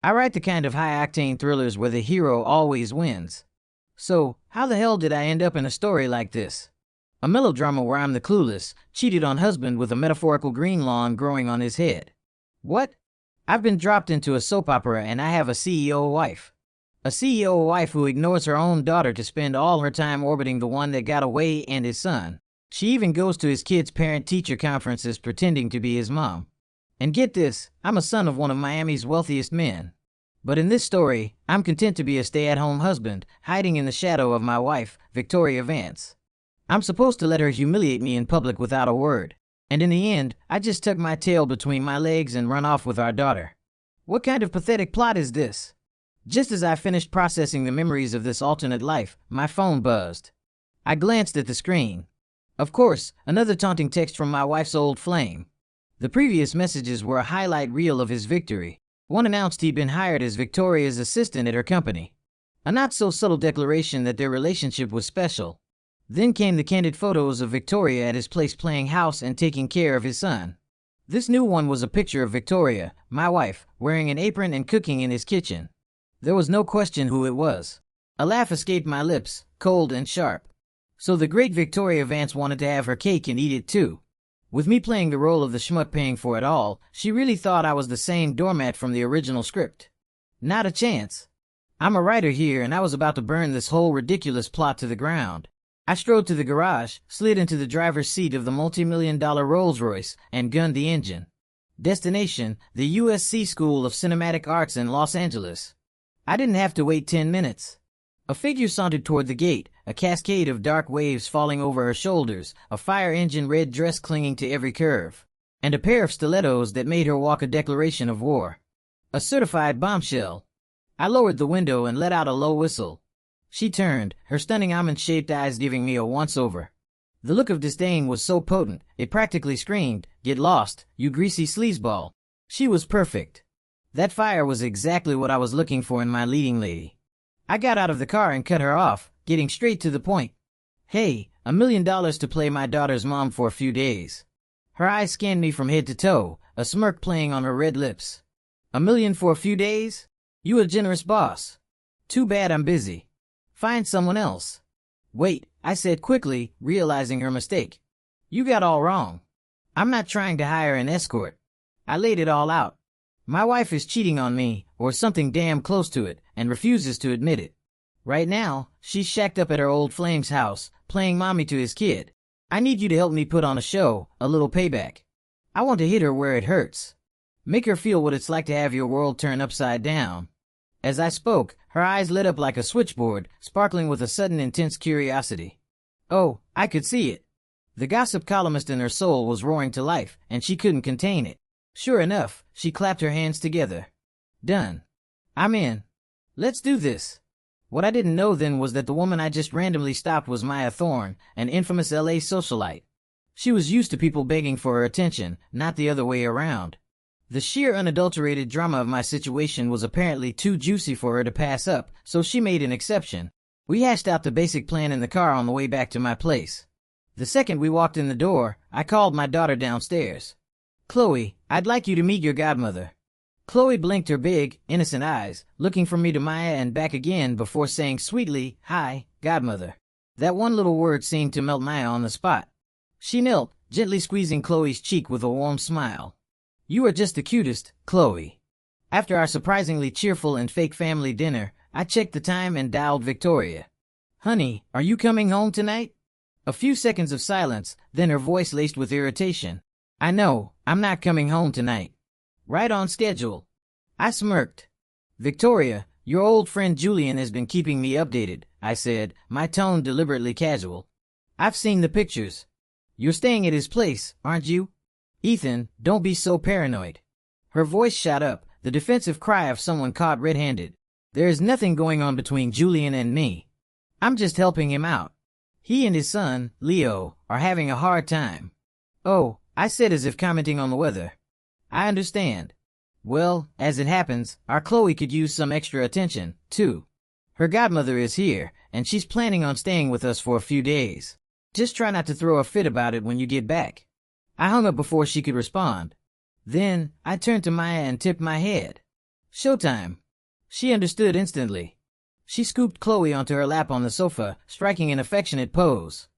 I write the kind of high-octane thrillers where the hero always wins. So, how the hell did I end up in a story like this? A melodrama where I'm the clueless, cheated on husband with a metaphorical green lawn growing on his head. What? I've been dropped into a soap opera and I have a CEO wife. A CEO wife who ignores her own daughter to spend all her time orbiting the one that got away and his son. She even goes to his kid's parent-teacher conferences pretending to be his mom. And get this, I'm a son of one of Miami's wealthiest men. But in this story, I'm content to be a stay-at-home husband, hiding in the shadow of my wife, Victoria Vance. I'm supposed to let her humiliate me in public without a word. And in the end, I just tuck my tail between my legs and run off with our daughter. What kind of pathetic plot is this? Just as I finished processing the memories of this alternate life, my phone buzzed. I glanced at the screen. Of course, another taunting text from my wife's old flame. The previous messages were a highlight reel of his victory. One announced he'd been hired as Victoria's assistant at her company. A not-so-subtle declaration that their relationship was special. Then came the candid photos of Victoria at his place playing house and taking care of his son. This new one was a picture of Victoria, my wife, wearing an apron and cooking in his kitchen. There was no question who it was. A laugh escaped my lips, cold and sharp. So the great Victoria Vance wanted to have her cake and eat it too. With me playing the role of the schmuck paying for it all, she really thought I was the same doormat from the original script. Not a chance. I'm a writer here and I was about to burn this whole ridiculous plot to the ground. I strode to the garage, slid into the driver's seat of the multi-million-dollar Rolls-Royce, and gunned the engine. Destination, the USC School of Cinematic Arts in Los Angeles. I didn't have to wait 10 minutes. A figure sauntered toward the gate, a cascade of dark waves falling over her shoulders, a fire engine red dress clinging to every curve, and a pair of stilettos that made her walk a declaration of war. A certified bombshell. I lowered the window and let out a low whistle. She turned, her stunning almond-shaped eyes giving me a once-over. The look of disdain was so potent, it practically screamed, "Get lost, you greasy sleazeball." She was perfect. That fire was exactly what I was looking for in my leading lady. I got out of the car and cut her off, getting straight to the point. Hey, $1 million to play my daughter's mom for a few days. Her eyes scanned me from head to toe, a smirk playing on her red lips. $1 million for a few days? You a generous boss. Too bad I'm busy. Find someone else. Wait, I said quickly, realizing her mistake. You got all wrong. I'm not trying to hire an escort. I laid it all out. My wife is cheating on me, or something damn close to it, and refuses to admit it. Right now, she's shacked up at her old flame's house, playing mommy to his kid. I need you to help me put on a show, a little payback. I want to hit her where it hurts. Make her feel what it's like to have your world turn upside down. As I spoke, her eyes lit up like a switchboard, sparkling with a sudden intense curiosity. Oh, I could see it. The gossip columnist in her soul was roaring to life, and she couldn't contain it. Sure enough, she clapped her hands together. Done. I'm in. Let's do this. What I didn't know then was that the woman I just randomly stopped was Maya Thorne, an infamous LA socialite. She was used to people begging for her attention, not the other way around. The sheer unadulterated drama of my situation was apparently too juicy for her to pass up, so she made an exception. We hashed out the basic plan in the car on the way back to my place. The second we walked in the door, I called my daughter downstairs. Chloe, I'd like you to meet your godmother. Chloe blinked her big, innocent eyes, looking from me to Maya and back again before saying sweetly, "Hi, godmother." That one little word seemed to melt Maya on the spot. She knelt, gently squeezing Chloe's cheek with a warm smile. You are just the cutest, Chloe. After our surprisingly cheerful and fake family dinner, I checked the time and dialed Victoria. Honey, are you coming home tonight? A few seconds of silence, then her voice laced with irritation. I know, I'm not coming home tonight. Right on schedule. I smirked. Victoria, your old friend Julian has been keeping me updated, I said, my tone deliberately casual. I've seen the pictures. You're staying at his place, aren't you? Ethan, don't be so paranoid. Her voice shot up, the defensive cry of someone caught red-handed. There is nothing going on between Julian and me. I'm just helping him out. He and his son, Leo, are having a hard time. Oh, I said as if commenting on the weather. I understand. Well, as it happens, our Chloe could use some extra attention, too. Her godmother is here, and she's planning on staying with us for a few days. Just try not to throw a fit about it when you get back. I hung up before she could respond. Then, I turned to Maya and tipped my head. Showtime. She understood instantly. She scooped Chloe onto her lap on the sofa, striking an affectionate pose.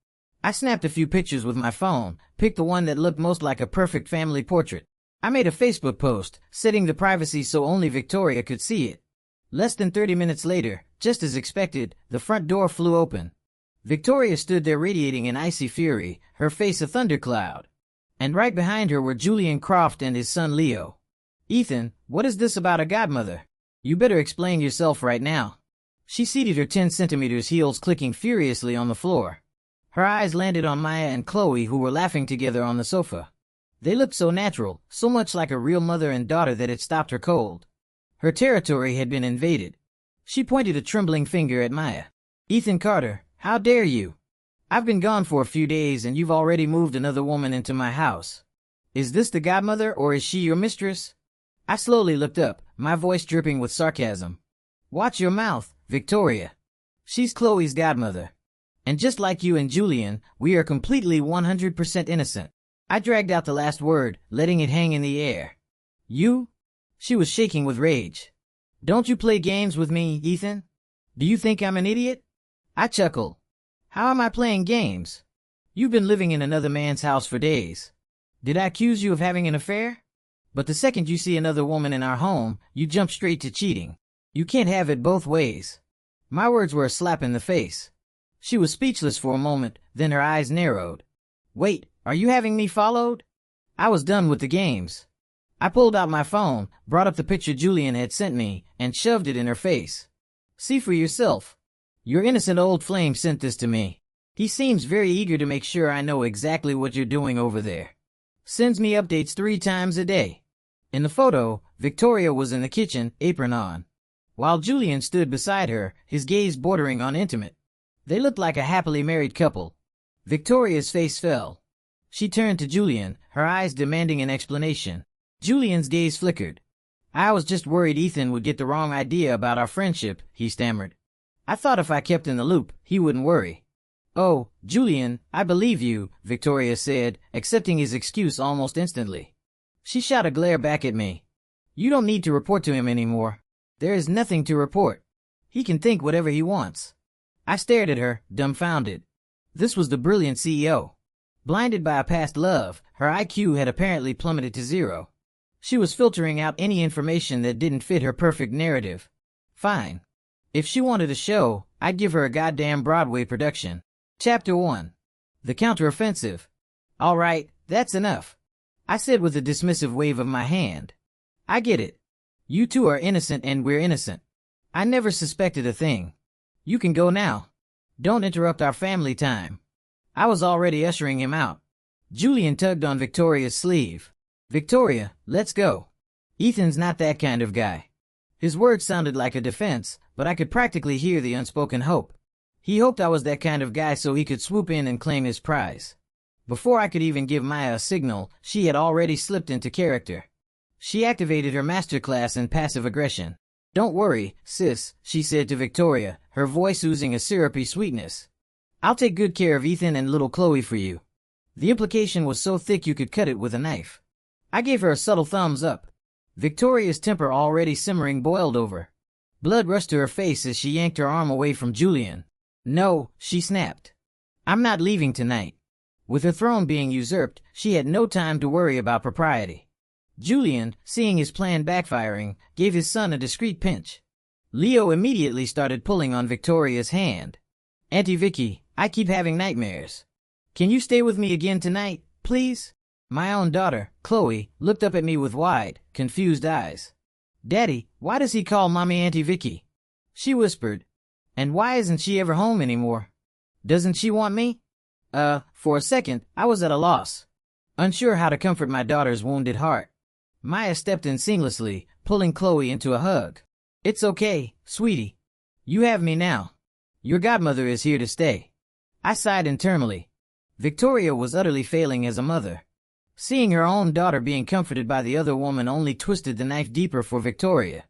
I snapped a few pictures with my phone, picked the one that looked most like a perfect family portrait. I made a Facebook post, setting the privacy so only Victoria could see it. Less than 30 minutes later, just as expected, the front door flew open. Victoria stood there radiating in icy fury, her face a thundercloud. And right behind her were Julian Croft and his son Leo. "Ethan, what is this about a godmother? You better explain yourself right now." She seated her 10 centimeters heels clicking furiously on the floor. Her eyes landed on Maya and Chloe, who were laughing together on the sofa. They looked so natural, so much like a real mother and daughter, that it stopped her cold. Her territory had been invaded. She pointed a trembling finger at Maya. "Ethan Carter, how dare you? I've been gone for a few days and you've already moved another woman into my house. Is this the godmother or is she your mistress?" I slowly looked up, my voice dripping with sarcasm. "Watch your mouth, Victoria. She's Chloe's godmother. And just like you and Julian, we are completely 100% innocent." I dragged out the last word, letting it hang in the air. "You?" She was shaking with rage. "Don't you play games with me, Ethan? Do you think I'm an idiot?" I chuckled. "How am I playing games? You've been living in another man's house for days. Did I accuse you of having an affair? But the second you see another woman in our home, you jump straight to cheating. You can't have it both ways." My words were a slap in the face. She was speechless for a moment, then her eyes narrowed. "Wait, are you having me followed?" I was done with the games. I pulled out my phone, brought up the picture Julian had sent me, and shoved it in her face. "See for yourself. Your innocent old flame sent this to me. He seems very eager to make sure I know exactly what you're doing over there. Sends me updates 3 times a day." In the photo, Victoria was in the kitchen, apron on, while Julian stood beside her, his gaze bordering on intimate. They looked like a happily married couple. Victoria's face fell. She turned to Julian, her eyes demanding an explanation. Julian's gaze flickered. "I was just worried Ethan would get the wrong idea about our friendship," he stammered. "I thought if I kept in the loop, he wouldn't worry." "Oh, Julian, I believe you," Victoria said, accepting his excuse almost instantly. She shot a glare back at me. "You don't need to report to him anymore. There is nothing to report. He can think whatever he wants." I stared at her, dumbfounded. This was the brilliant CEO. Blinded by a past love, her IQ had apparently plummeted to 0. She was filtering out any information that didn't fit her perfect narrative. Fine. If she wanted a show, I'd give her a goddamn Broadway production. Chapter 1. The Counteroffensive. "All right, that's enough," I said with a dismissive wave of my hand. "I get it. You two are innocent and we're innocent. I never suspected a thing. You can go now. Don't interrupt our family time." I was already ushering him out. Julian tugged on Victoria's sleeve. "Victoria, let's go. Ethan's not that kind of guy." His words sounded like a defense, but I could practically hear the unspoken hope. He hoped I was that kind of guy so he could swoop in and claim his prize. Before I could even give Maya a signal, she had already slipped into character. She activated her masterclass in passive aggression. "Don't worry, sis," she said to Victoria, her voice oozing a syrupy sweetness. "I'll take good care of Ethan and little Chloe for you." The implication was so thick you could cut it with a knife. I gave her a subtle thumbs up. Victoria's temper, already simmering, boiled over. Blood rushed to her face as she yanked her arm away from Julian. "No," she snapped. "I'm not leaving tonight." With her throne being usurped, she had no time to worry about propriety. Julian, seeing his plan backfiring, gave his son a discreet pinch. Leo immediately started pulling on Victoria's hand. "Auntie Vicky, I keep having nightmares. Can you stay with me again tonight, please?" My own daughter, Chloe, looked up at me with wide, confused eyes. "Daddy, why does he call Mommy Auntie Vicky?" she whispered. "And why isn't she ever home anymore? Doesn't she want me?" For a second, I was at a loss, unsure how to comfort my daughter's wounded heart. Maya stepped in seamlessly, pulling Chloe into a hug. "It's okay, sweetie. You have me now. Your godmother is here to stay." I sighed internally. Victoria was utterly failing as a mother. Seeing her own daughter being comforted by the other woman only twisted the knife deeper for Victoria.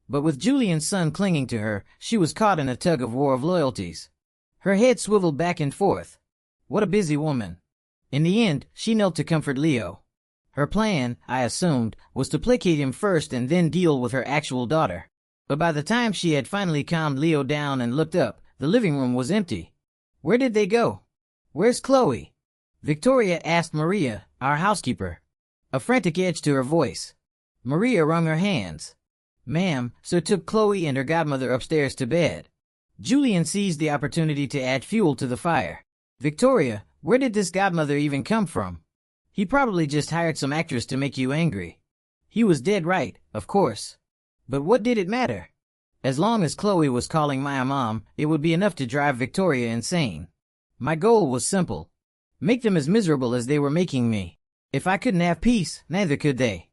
But with Julian's son clinging to her, she was caught in a tug-of-war of loyalties. Her head swiveled back and forth. What a busy woman. In the end, she knelt to comfort Leo. Her plan, I assumed, was to placate him first and then deal with her actual daughter. But by the time she had finally calmed Leo down and looked up, the living room was empty. Where did they go? Where's Chloe? Victoria asked Maria, our housekeeper. A frantic edge to her voice. Maria wrung her hands. Ma'am, Sir took Chloe and her godmother upstairs to bed. Julian seized the opportunity to add fuel to the fire. Victoria, where did this godmother even come from? He probably just hired some actress to make you angry. He was dead right, of course. But what did it matter? As long as Chloe was calling Maya mom, it would be enough to drive Victoria insane. My goal was simple. Make them as miserable as they were making me. If I couldn't have peace, neither could they.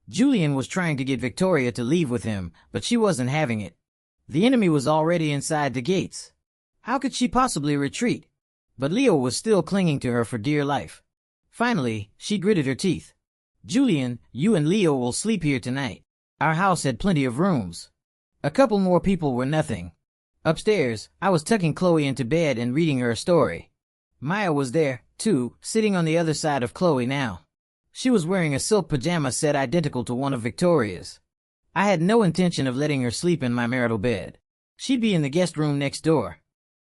Julian was trying to get Victoria to leave with him, but she wasn't having it. The enemy was already inside the gates. How could she possibly retreat? But Leo was still clinging to her for dear life. Finally, she gritted her teeth. Julian, you and Leo will sleep here tonight. Our house had plenty of rooms. A couple more people were nothing. Upstairs, I was tucking Chloe into bed and reading her a story. Maya was there, too, sitting on the other side of Chloe now. She was wearing a silk pajama set identical to one of Victoria's. I had no intention of letting her sleep in my marital bed. She'd be in the guest room next door.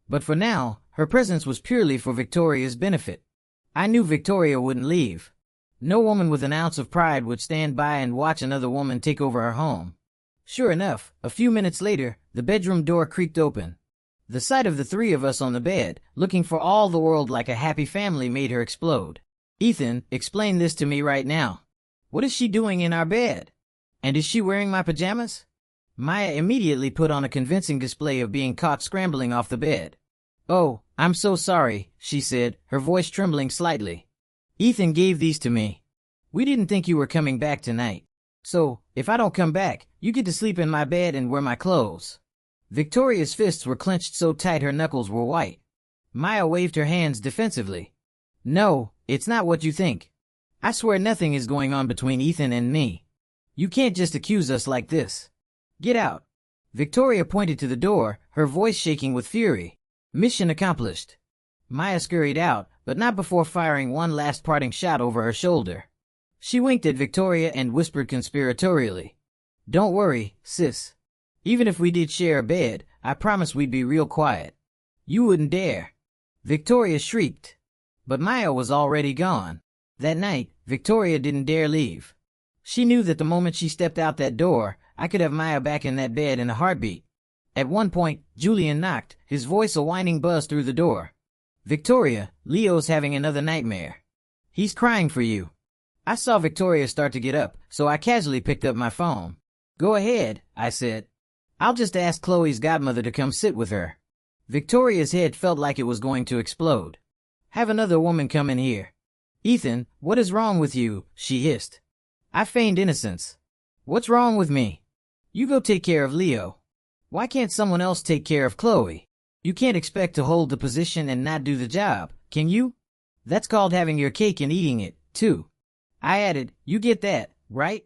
But for now, her presence was purely for Victoria's benefit. I knew Victoria wouldn't leave. No woman with an ounce of pride would stand by and watch another woman take over her home. Sure enough, a few minutes later, the bedroom door creaked open. The sight of the three of us on the bed, looking for all the world like a happy family, made her explode. Ethan, explain this to me right now. What is she doing in our bed? And is she wearing my pajamas? Maya immediately put on a convincing display of being caught scrambling off the bed. Oh, I'm so sorry, she said, her voice trembling slightly. Ethan gave these to me. We didn't think you were coming back tonight. So, if I don't come back, you get to sleep in my bed and wear my clothes. Victoria's fists were clenched so tight her knuckles were white. Maya waved her hands defensively. No, it's not what you think. I swear nothing is going on between Ethan and me. You can't just accuse us like this. Get out. Victoria pointed to the door, her voice shaking with fury. Mission accomplished. Maya scurried out, but not before firing one last parting shot over her shoulder. She winked at Victoria and whispered conspiratorially. Don't worry, sis. Even if we did share a bed, I promise we'd be real quiet. You wouldn't dare. Victoria shrieked. But Maya was already gone. That night, Victoria didn't dare leave. She knew that the moment she stepped out that door, I could have Maya back in that bed in a heartbeat. At one point, Julian knocked, his voice a whining buzz through the door. Victoria, Leo's having another nightmare. He's crying for you. I saw Victoria start to get up, so I casually picked up my phone. Go ahead, I said. I'll just ask Chloe's godmother to come sit with her. Victoria's head felt like it was going to explode. Have another woman come in here. Ethan, what is wrong with you? She hissed. I feigned innocence. What's wrong with me? You go take care of Leo. Why can't someone else take care of Chloe? You can't expect to hold the position and not do the job, can you? That's called having your cake and eating it, too. I added, you get that, right?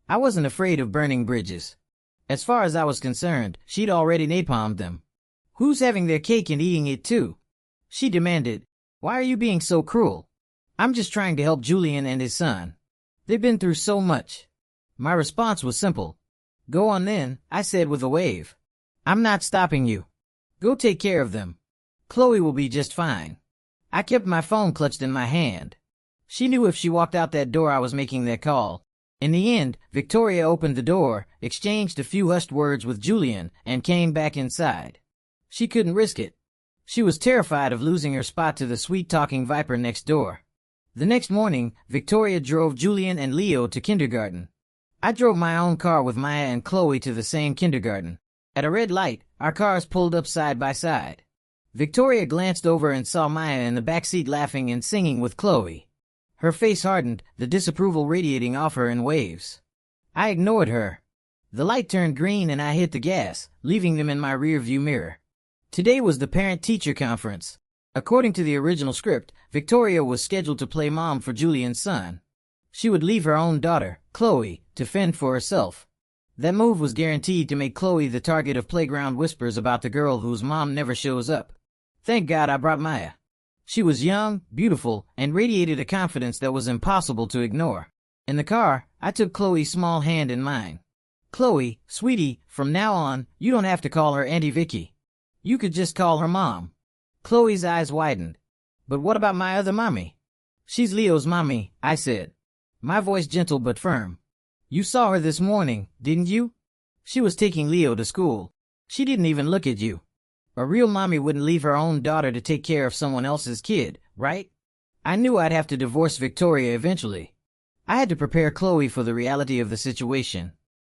I wasn't afraid of burning bridges. As far as I was concerned, she'd already napalmed them. Who's having their cake and eating it too? She demanded. Why are you being so cruel? I'm just trying to help Julian and his son. They've been through so much. My response was simple. Go on then, I said with a wave. I'm not stopping you. Go take care of them. Chloe will be just fine. I kept my phone clutched in my hand. She knew if she walked out that door I was making that call. In the end, Victoria opened the door, exchanged a few hushed words with Julian, and came back inside. She couldn't risk it. She was terrified of losing her spot to the sweet-talking viper next door. The next morning, Victoria drove Julian and Leo to kindergarten. I drove my own car with Maya and Chloe to the same kindergarten. At a red light, our cars pulled up side by side. Victoria glanced over and saw Maya in the back seat laughing and singing with Chloe. Her face hardened, the disapproval radiating off her in waves. I ignored her. The light turned green and I hit the gas, leaving them in my rearview mirror. Today was the parent-teacher conference. According to the original script, Victoria was scheduled to play mom for Julian's son. She would leave her own daughter, Chloe, to fend for herself. That move was guaranteed to make Chloe the target of playground whispers about the girl whose mom never shows up. Thank God I brought Maya. She was young, beautiful, and radiated a confidence that was impossible to ignore. In the car, I took Chloe's small hand in mine. Chloe, sweetie, from now on, you don't have to call her Auntie Vicky. You could just call her Mom. Chloe's eyes widened. But what about my other mommy? She's Leo's mommy, I said. My voice gentle but firm. You saw her this morning, didn't you? She was taking Leo to school. She didn't even look at you. A real mommy wouldn't leave her own daughter to take care of someone else's kid, right? I knew I'd have to divorce Victoria eventually. I had to prepare Chloe for the reality of the situation.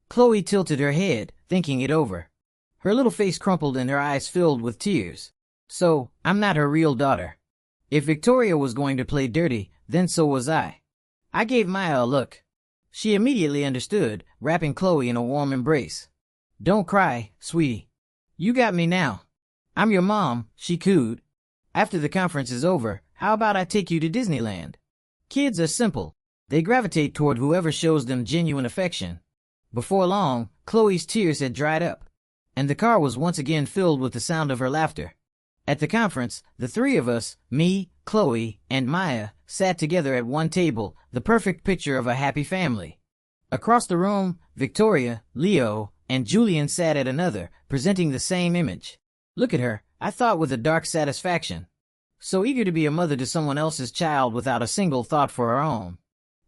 Chloe tilted her head, thinking it over. Her little face crumpled and her eyes filled with tears. So, I'm not her real daughter. If Victoria was going to play dirty, then so was I. I gave Maya a look. She immediately understood, wrapping Chloe in a warm embrace. Don't cry, sweetie. You got me now. I'm your mom, she cooed. After the conference is over, how about I take you to Disneyland? Kids are simple. They gravitate toward whoever shows them genuine affection. Before long, Chloe's tears had dried up, and the car was once again filled with the sound of her laughter. At the conference, the three of us, me, Chloe, and Maya, sat together at one table, the perfect picture of a happy family. Across the room, Victoria, Leo, and Julian sat at another, presenting the same image. Look at her, I thought with a dark satisfaction. So eager to be a mother to someone else's child without a single thought for her own.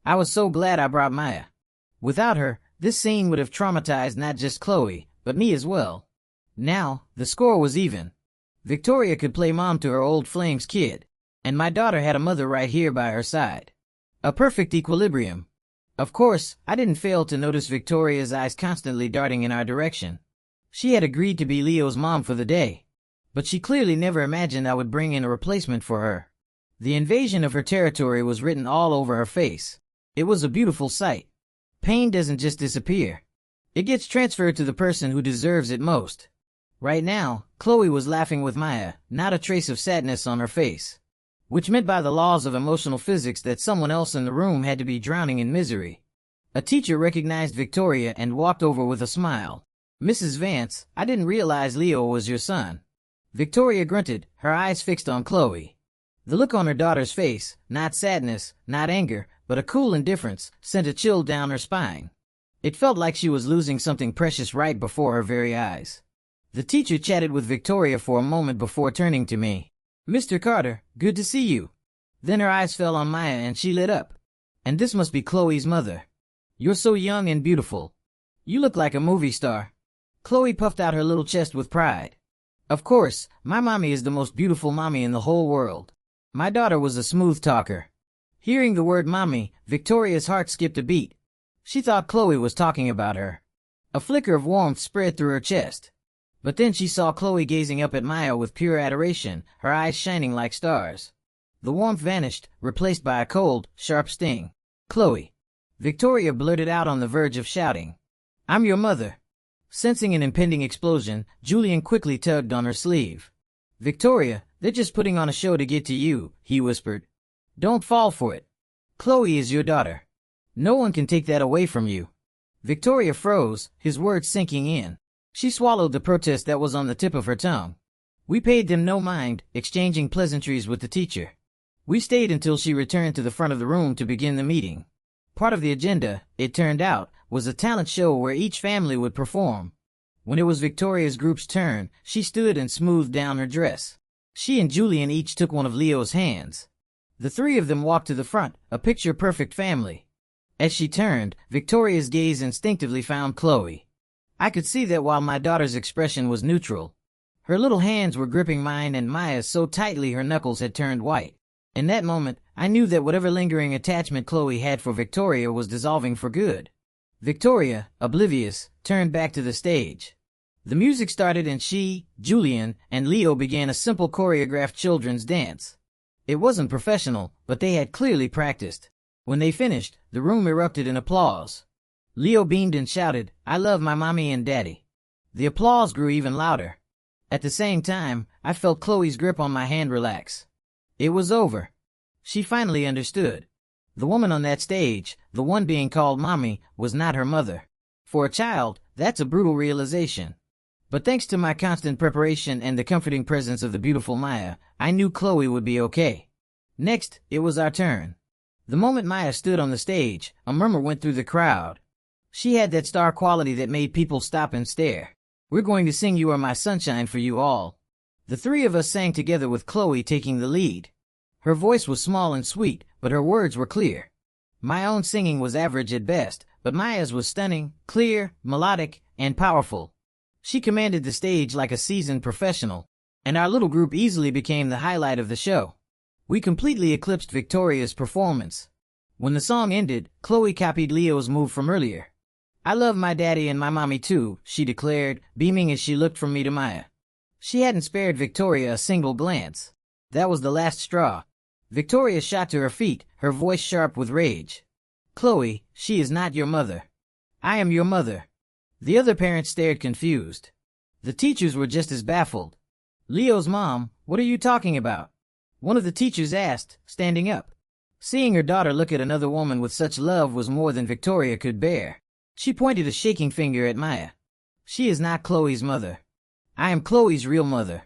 I was so glad I brought Maya. Without her, this scene would have traumatized not just Chloe, but me as well. Now, the score was even. Victoria could play mom to her old flame's kid, and my daughter had a mother right here by her side. A perfect equilibrium. Of course, I didn't fail to notice Victoria's eyes constantly darting in our direction. She had agreed to be Leo's mom for the day, but she clearly never imagined I would bring in a replacement for her. The invasion of her territory was written all over her face. It was a beautiful sight. Pain doesn't just disappear. It gets transferred to the person who deserves it most. Right now, Chloe was laughing with Maya, not a trace of sadness on her face. Which meant by the laws of emotional physics that someone else in the room had to be drowning in misery. A teacher recognized Victoria and walked over with a smile. Mrs. Vance, I didn't realize Leo was your son. Victoria grunted, her eyes fixed on Chloe. The look on her daughter's face, not sadness, not anger, but a cool indifference, sent a chill down her spine. It felt like she was losing something precious right before her very eyes. The teacher chatted with Victoria for a moment before turning to me. Mr. Carter, good to see you. Then her eyes fell on Maya and she lit up. And this must be Chloe's mother. You're so young and beautiful. You look like a movie star. Chloe puffed out her little chest with pride. Of course, my mommy is the most beautiful mommy in the whole world. My daughter was a smooth talker. Hearing the word mommy, Victoria's heart skipped a beat. She thought Chloe was talking about her. A flicker of warmth spread through her chest. But then she saw Chloe gazing up at Maya with pure adoration, her eyes shining like stars. The warmth vanished, replaced by a cold, sharp sting. Chloe. Victoria blurted out on the verge of shouting. I'm your mother. Sensing an impending explosion, Julian quickly tugged on her sleeve. Victoria, they're just putting on a show to get to you, he whispered. Don't fall for it. Chloe is your daughter. No one can take that away from you. Victoria froze, his words sinking in. She swallowed the protest that was on the tip of her tongue. We paid them no mind, exchanging pleasantries with the teacher. We stayed until she returned to the front of the room to begin the meeting. Part of the agenda, it turned out, was a talent show where each family would perform. When it was Victoria's group's turn, she stood and smoothed down her dress. She and Julian each took one of Leo's hands. The three of them walked to the front, a picture-perfect family. As she turned, Victoria's gaze instinctively found Chloe. I could see that while my daughter's expression was neutral, her little hands were gripping mine and Maya's so tightly her knuckles had turned white. In that moment, I knew that whatever lingering attachment Chloe had for Victoria was dissolving for good. Victoria, oblivious, turned back to the stage. The music started and she, Julian, and Leo began a simple choreographed children's dance. It wasn't professional, but they had clearly practiced. When they finished, the room erupted in applause. Leo beamed and shouted, I love my mommy and daddy. The applause grew even louder. At the same time, I felt Chloe's grip on my hand relax. It was over. She finally understood. The woman on that stage, the one being called mommy, was not her mother. For a child, that's a brutal realization. But thanks to my constant preparation and the comforting presence of the beautiful Maya, I knew Chloe would be okay. Next, it was our turn. The moment Maya stood on the stage, a murmur went through the crowd. She had that star quality that made people stop and stare. "We're going to sing You Are My Sunshine for you all." The three of us sang together with Chloe taking the lead. Her voice was small and sweet, but her words were clear. My own singing was average at best, but Maya's was stunning, clear, melodic, and powerful. She commanded the stage like a seasoned professional, and our little group easily became the highlight of the show. We completely eclipsed Victoria's performance. When the song ended, Chloe copied Leo's move from earlier. "I love my daddy and my mommy too," she declared, beaming as she looked from me to Maya. She hadn't spared Victoria a single glance. That was the last straw. Victoria shot to her feet, her voice sharp with rage. "Chloe, she is not your mother. I am your mother." The other parents stared confused. The teachers were just as baffled. "Leo's mom, what are you talking about?" One of the teachers asked, standing up. Seeing her daughter look at another woman with such love was more than Victoria could bear. She pointed a shaking finger at Maya. "She is not Chloe's mother. I am Chloe's real mother."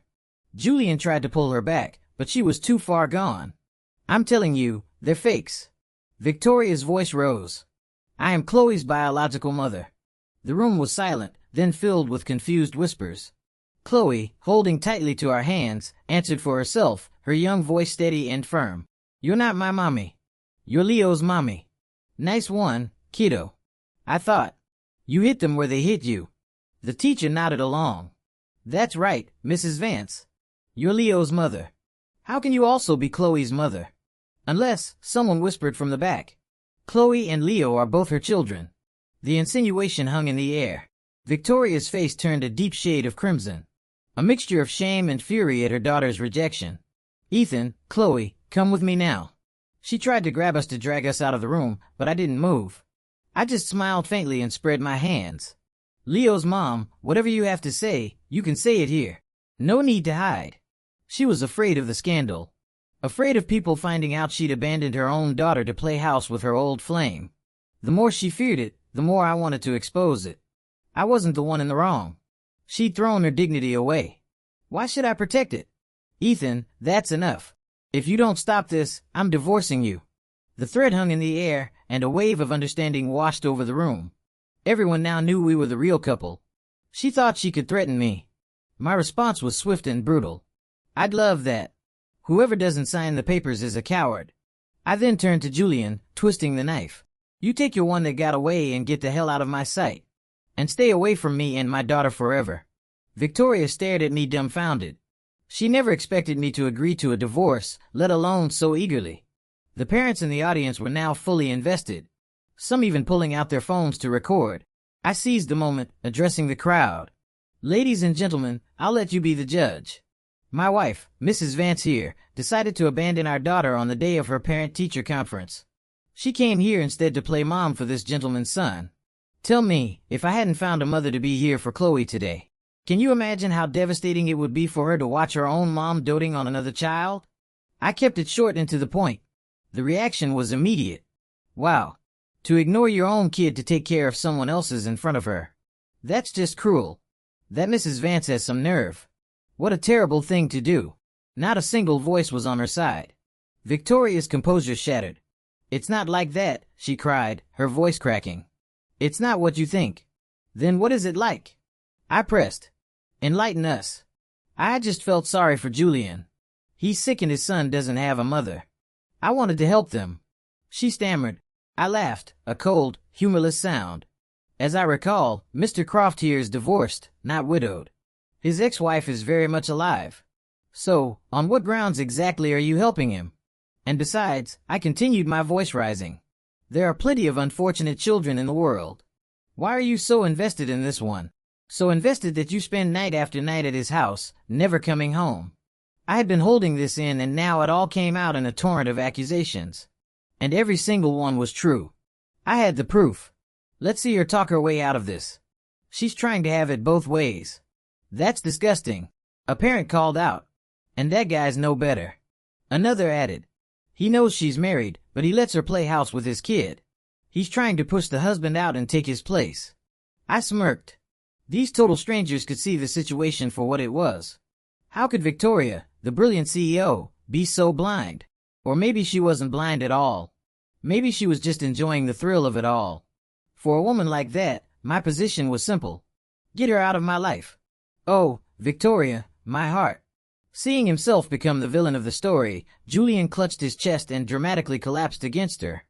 Julian tried to pull her back, but she was too far gone. "I'm telling you, they're fakes." Victoria's voice rose. "I am Chloe's biological mother." The room was silent, then filled with confused whispers. Chloe, holding tightly to our hands, answered for herself, her young voice steady and firm. "You're not my mommy. You're Leo's mommy." "Nice one, kiddo." I thought. "You hit them where they hit you." The teacher nodded along. "That's right, Mrs. Vance. You're Leo's mother. How can you also be Chloe's mother?" "Unless," someone whispered from the back. "Chloe and Leo are both her children." The insinuation hung in the air. Victoria's face turned a deep shade of crimson, a mixture of shame and fury at her daughter's rejection. "Ethan, Chloe, come with me now." She tried to grab us to drag us out of the room, but I didn't move. I just smiled faintly and spread my hands. "Leo's mom, whatever you have to say, you can say it here. No need to hide." She was afraid of the scandal. Afraid of people finding out she'd abandoned her own daughter to play house with her old flame. The more she feared it, the more I wanted to expose it. I wasn't the one in the wrong. She'd thrown her dignity away. Why should I protect it? "Ethan, that's enough. If you don't stop this, I'm divorcing you." The threat hung in the air, and a wave of understanding washed over the room. Everyone now knew we were the real couple. She thought she could threaten me. My response was swift and brutal. "I'd love that. Whoever doesn't sign the papers is a coward." I then turned to Julian, twisting the knife. "You take your one that got away and get the hell out of my sight. And stay away from me and my daughter forever." Victoria stared at me dumbfounded. She never expected me to agree to a divorce, let alone so eagerly. The parents in the audience were now fully invested, some even pulling out their phones to record. I seized the moment, addressing the crowd. "Ladies and gentlemen, I'll let you be the judge. My wife, Mrs. Vance here, decided to abandon our daughter on the day of her parent-teacher conference. She came here instead to play mom for this gentleman's son. Tell me, if I hadn't found a mother to be here for Chloe today, can you imagine how devastating it would be for her to watch her own mom doting on another child?" I kept it short and to the point. The reaction was immediate. "Wow. To ignore your own kid to take care of someone else's in front of her. That's just cruel. That Mrs. Vance has some nerve. What a terrible thing to do." Not a single voice was on her side. Victoria's composure shattered. "It's not like that," she cried, her voice cracking. "It's not what you think." "Then what is it like?" I pressed. "Enlighten us." I just felt sorry for Julian. He's sick and his son doesn't have a mother. I wanted to help them. She stammered. I laughed, a cold, humorless sound. "As I recall, Mr. Croft here is divorced, not widowed. His ex-wife is very much alive. So, on what grounds exactly are you helping him? And besides," I continued, my voice rising, "there are plenty of unfortunate children in the world. Why are you so invested in this one? So invested that you spend night after night at his house, never coming home." I had been holding this in, and now it all came out in a torrent of accusations. And every single one was true. I had the proof. Let's see her talk her way out of this. "She's trying to have it both ways." "That's disgusting," a parent called out. "And that guy's no better." Another added. "He knows she's married, but he lets her play house with his kid. He's trying to push the husband out and take his place." I smirked. These total strangers could see the situation for what it was. How could Victoria, the brilliant CEO, be so blind? Or maybe she wasn't blind at all. Maybe she was just enjoying the thrill of it all. For a woman like that, my position was simple. Get her out of my life. Oh, Victoria, my heart. Seeing himself become the villain of the story, Julian clutched his chest and dramatically collapsed against her.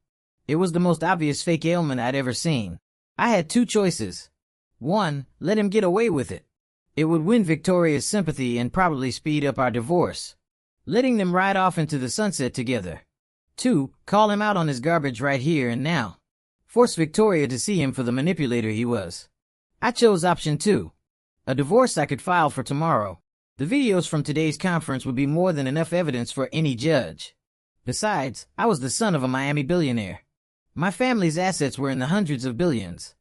It was the most obvious fake ailment I'd ever seen. I had two choices. One, let him get away with it. It would win Victoria's sympathy and probably speed up our divorce, letting them ride off into the sunset together. Two, call him out on his garbage right here and now. Force Victoria to see him for the manipulator he was. I chose option 2. A divorce I could file for tomorrow. The videos from today's conference would be more than enough evidence for any judge. Besides, I was the son of a Miami billionaire. My family's assets were in the hundreds of billions.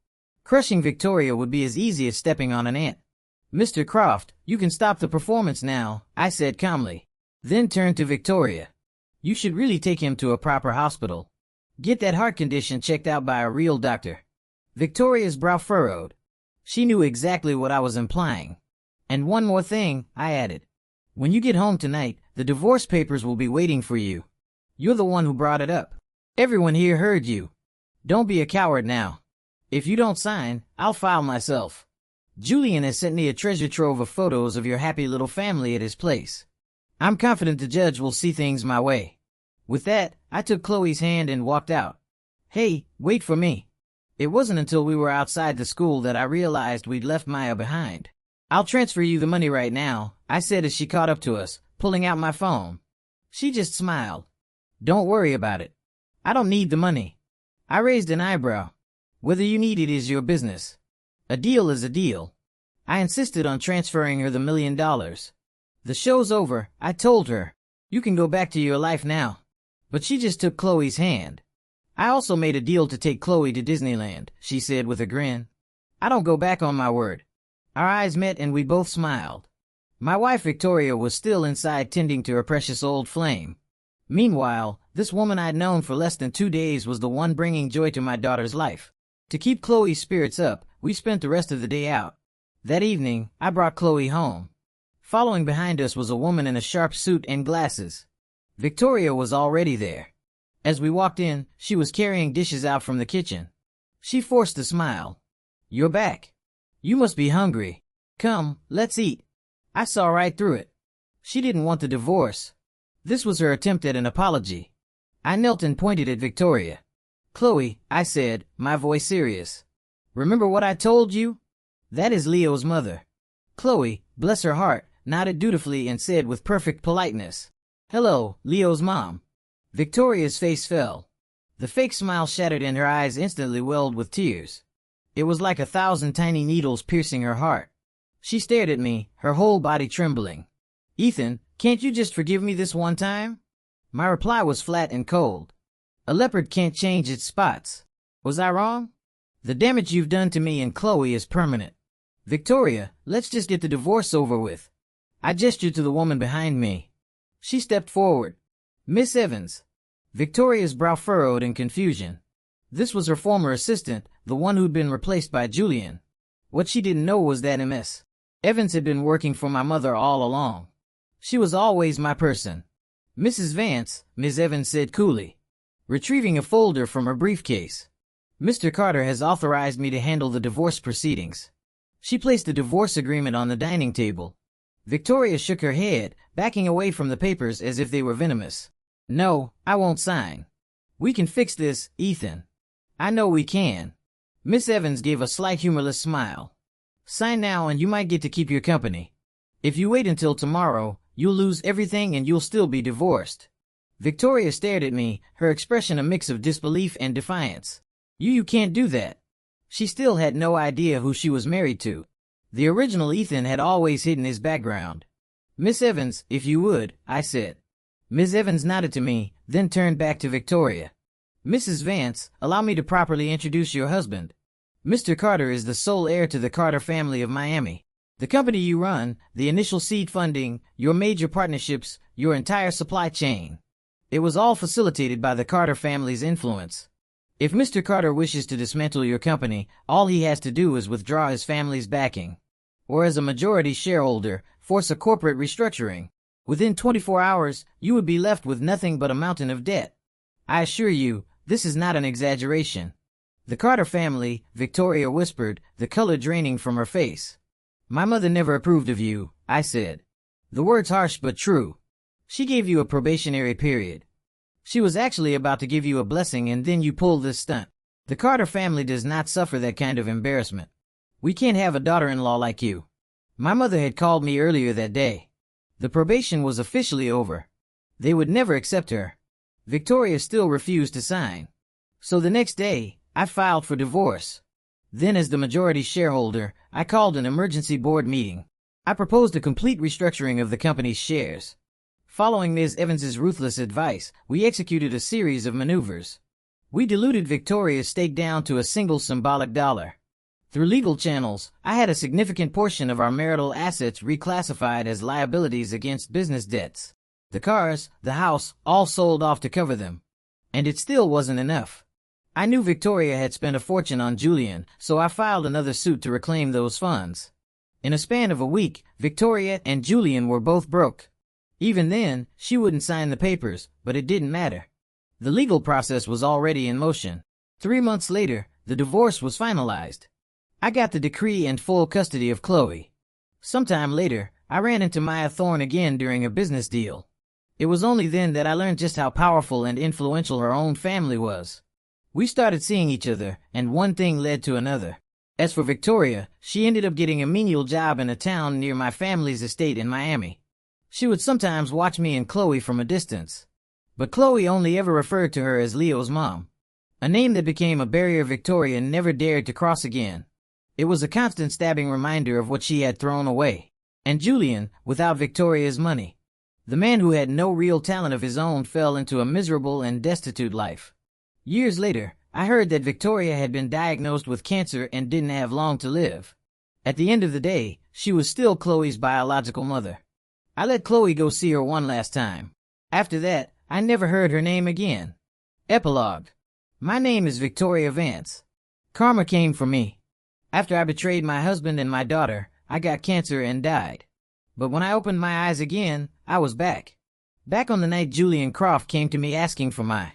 Crushing Victoria would be as easy as stepping on an ant. Mr. Croft, you can stop the performance now, I said calmly. Then turned to Victoria. You should really take him to a proper hospital. Get that heart condition checked out by a real doctor. Victoria's brow furrowed. She knew exactly what I was implying. And one more thing, I added. When you get home tonight, the divorce papers will be waiting for you. You're the one who brought it up. Everyone here heard you. Don't be a coward now. If you don't sign, I'll file myself. Julian has sent me a treasure trove of photos of your happy little family at his place. I'm confident the judge will see things my way. With that, I took Chloe's hand and walked out. Hey, wait for me. It wasn't until we were outside the school that I realized we'd left Maya behind. I'll transfer you the money right now, I said as she caught up to us, pulling out my phone. She just smiled. Don't worry about it. I don't need the money. I raised an eyebrow. Whether you need it is your business. A deal is a deal. I insisted on transferring her the $1 million. The show's over, I told her. You can go back to your life now. But she just took Chloe's hand. I also made a deal to take Chloe to Disneyland, she said with a grin. I don't go back on my word. Our eyes met and we both smiled. My wife Victoria was still inside tending to her precious old flame. Meanwhile, this woman I'd known for less than 2 days was the one bringing joy to my daughter's life. To keep Chloe's spirits up, we spent the rest of the day out. That evening, I brought Chloe home. Following behind us was a woman in a sharp suit and glasses. Victoria was already there. As we walked in, she was carrying dishes out from the kitchen. She forced a smile. You're back. You must be hungry. Come, let's eat. I saw right through it. She didn't want the divorce. This was her attempt at an apology. I knelt and pointed at Victoria. Chloe, I said, my voice serious. Remember what I told you? That is Leo's mother. Chloe, bless her heart, nodded dutifully and said with perfect politeness, Hello, Leo's mom. Victoria's face fell. The fake smile shattered and her eyes instantly welled with tears. It was like 1,000 tiny needles piercing her heart. She stared at me, her whole body trembling. Ethan, can't you just forgive me this one time? My reply was flat and cold. A leopard can't change its spots. Was I wrong? The damage you've done to me and Chloe is permanent. Victoria, let's just get the divorce over with. I gestured to the woman behind me. She stepped forward. Miss Evans. Victoria's brow furrowed in confusion. This was her former assistant, the one who'd been replaced by Julian. What she didn't know was that Miss Evans had been working for my mother all along. She was always my person. Mrs. Vance, Ms. Evans said coolly, retrieving a folder from her briefcase. Mr. Carter has authorized me to handle the divorce proceedings. She placed the divorce agreement on the dining table. Victoria shook her head, backing away from the papers as if they were venomous. No, I won't sign. We can fix this, Ethan. I know we can. Miss Evans gave a slight humorless smile. Sign now and you might get to keep your company. If you wait until tomorrow, you'll lose everything and you'll still be divorced. Victoria stared at me, her expression a mix of disbelief and defiance. You can't do that. She still had no idea who she was married to. The original Ethan had always hidden his background. Miss Evans, if you would, I said. Miss Evans nodded to me, then turned back to Victoria. Mrs. Vance, allow me to properly introduce your husband. Mr. Carter is the sole heir to the Carter family of Miami. The company you run, the initial seed funding, your major partnerships, your entire supply chain. It was all facilitated by the Carter family's influence. If Mr. Carter wishes to dismantle your company, all he has to do is withdraw his family's backing. Or as a majority shareholder, force a corporate restructuring. Within 24 hours, you would be left with nothing but a mountain of debt. I assure you, This is not an exaggeration. The Carter family, Victoria whispered, the color draining from her face. My mother never approved of you, I said. The words harsh but true. She gave you a probationary period. She was actually about to give you a blessing and then you pulled this stunt. The Carter family does not suffer that kind of embarrassment. We can't have a daughter-in-law like you. My mother had called me earlier that day. The probation was officially over. They would never accept her. Victoria still refused to sign. So the next day, I filed for divorce. Then as the majority shareholder, I called an emergency board meeting. I proposed a complete restructuring of the company's shares. Following Ms. Evans's ruthless advice, we executed a series of maneuvers. We diluted Victoria's stake down to a single symbolic dollar. Through legal channels, I had a significant portion of our marital assets reclassified as liabilities against business debts. The cars, the house, all sold off to cover them. And it still wasn't enough. I knew Victoria had spent a fortune on Julian, so I filed another suit to reclaim those funds. In a span of a week, Victoria and Julian were both broke. Even then, she wouldn't sign the papers, but it didn't matter. The legal process was already in motion. 3 months later, the divorce was finalized. I got the decree and full custody of Chloe. Sometime later, I ran into Maya Thorne again during a business deal. It was only then that I learned just how powerful and influential her own family was. We started seeing each other, and one thing led to another. As for Victoria, she ended up getting a menial job in a town near my family's estate in Miami. She would sometimes watch me and Chloe from a distance. But Chloe only ever referred to her as Leo's mom. A name that became a barrier Victoria never dared to cross again. It was a constant stabbing reminder of what she had thrown away. And Julian, without Victoria's money. The man who had no real talent of his own fell into a miserable and destitute life. Years later, I heard that Victoria had been diagnosed with cancer and didn't have long to live. At the end of the day, she was still Chloe's biological mother. I let Chloe go see her one last time. After that, I never heard her name again. Epilogue. My name is Victoria Vance. Karma came for me. After I betrayed my husband and my daughter, I got cancer and died. But when I opened my eyes again, I was back. Back on the night Julian Croft came to me asking for my